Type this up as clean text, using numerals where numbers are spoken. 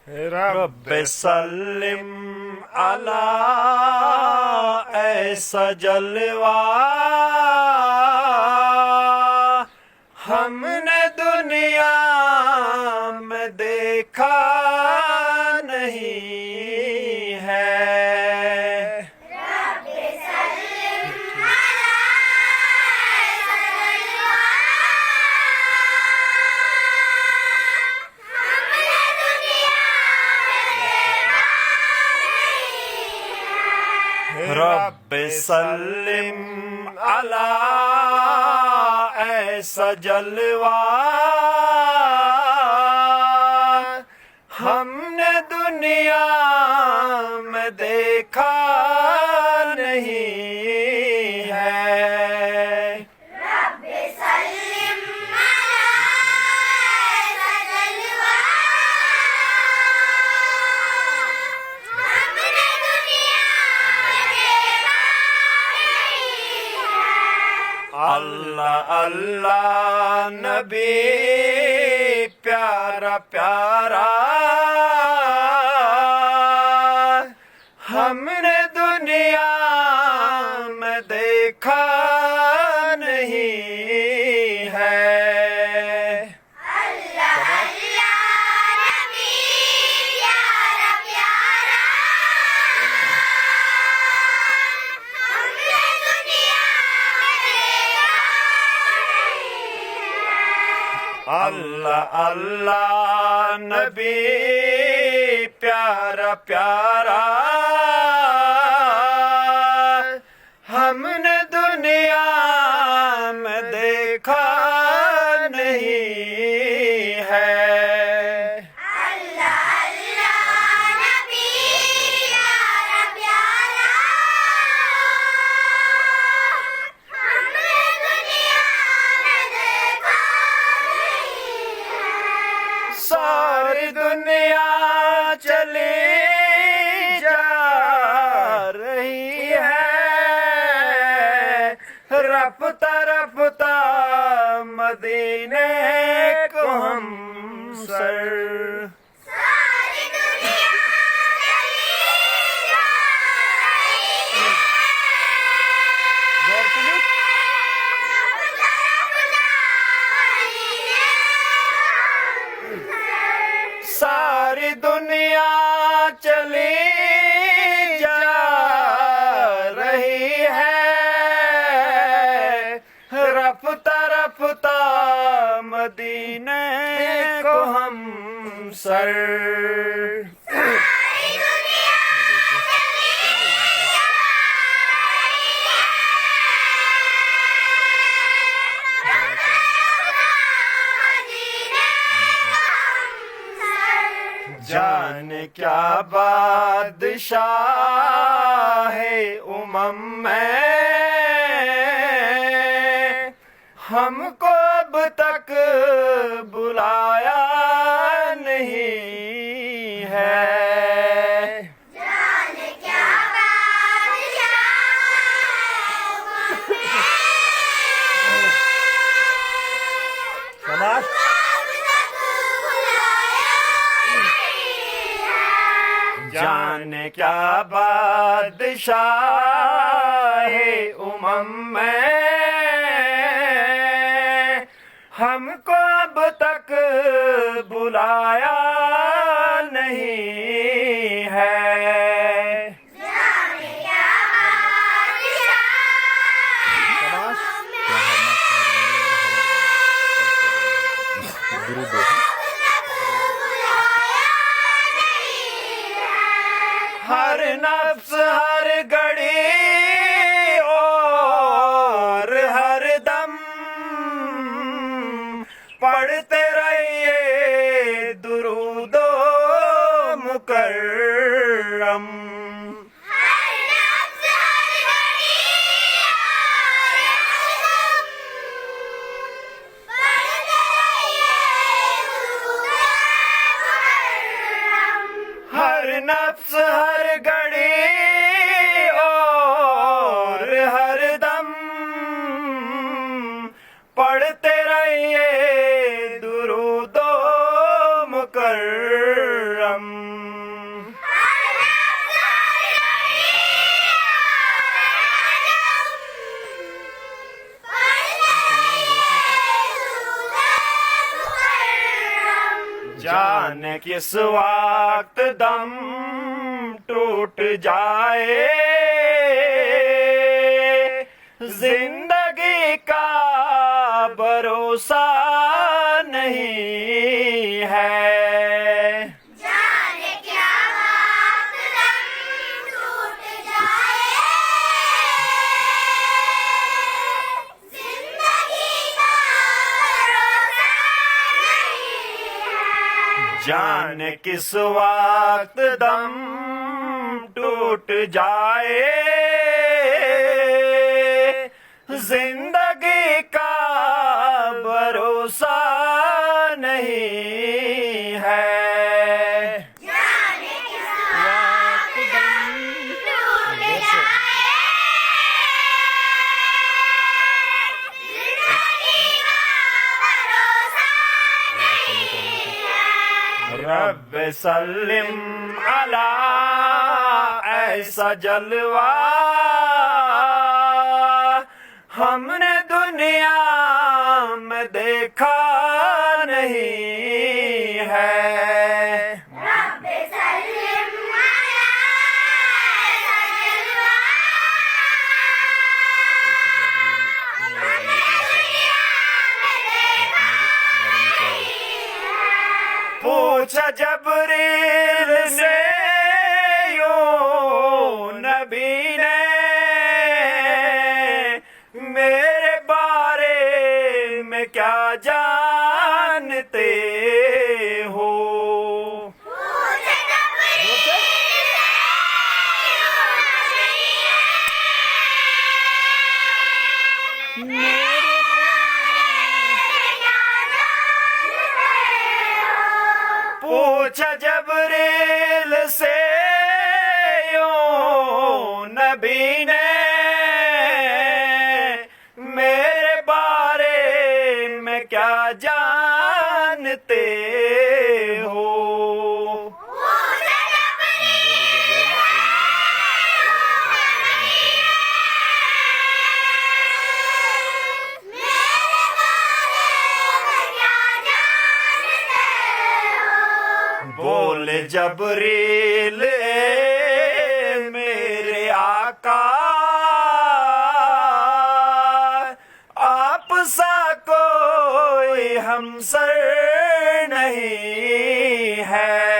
रब्बे सल्लिम अला ऐसा जलवा हमने दुनिया में देखा नहीं है। रब्बे सल्लिम अला ऐसा जलवा हमने दुनिया में देखा नहीं है। रब्बे सल्लिम अला ऐसा जलवा हमने दुनिया में देखा नहीं है। रब्बे सल्लिम अला ऐसा जलवा हमने दुनिया में देखा नहीं है। अल्लाह अल्लाह नबी प्यारा प्यारा हमने दुनिया में देखा नहीं है। अल्लाह अल्लाह नबी प्यारा प्यारा हमने दुनिया में देखा नहीं है। अल्लाह अल्लाह नबी प्यारा प्यारा हमने दुनिया में देखा नहीं है। अल्लाह अल्लाह नबी प्यारा प्यारा हमने दुनिया में देखा नहीं है। सारी दुनिया चली जा रही है रफ्ता रफ्ता मदीने को हम सर। सारी दुनिया चली जा रही है सारी दुनिया चली जा रही है रफ्ता रफ्ता मदीने को हम सर। सारी दुनिया चली जा रही है। जाने क्या बादशाह है उमम में हमको अब तक बुलाया नहीं है। जाने क्या बादशाह समाज अब तक बुलाया नहीं है। जाने क्या बादशाह है उमम में हमको अब तक बुलाया नहीं है। जाने क्या बादशाह अब तक बुलाया नहीं है। हर नफ्स हर घड़ी और हर दम पढ़ते रहिए दुरूदो मुकर्रम। हर नफ्स हर घड़ी और हर दम पढ़ते रहिए दुरूद मुकर्रम। हर नफ्स हर घड़ी और हर दम पढ़ते रहिए दुरूदो मुकर्रम। जाने किस वक्त दम टूट जाए, जिंदगी का भरोसा नहीं है। जाने क्या बात दम टूट जाए, जिंदगी का भरोसा नहीं है। जाने किस वक्त दम टूट जाए, जिंदगी का भरोसा नहीं है। जाने किस वक्त दम टूट जाए, जिंदगी का भरोसा नहीं है। रब सल्लिम अला ऐसा जलवा हमने दुनिया में देखा नहीं है। रब सल्लिम अला ऐसा जलवा, हमने दुनिया में देखा नहीं है। पूछा जबरील से यूं नबी ने, मेरे बारे में क्या जानते हो। पूछे जबरील से यूं नबी ने, मेरे बारे में क्या जानते हो। पूछा जबरील से यूं नबी ने, मेरे बारे में क्या जानते हो। पूछे जबरील से मेरे बारे में क्या जानते हो। बोले जबरील ए मेरे आका,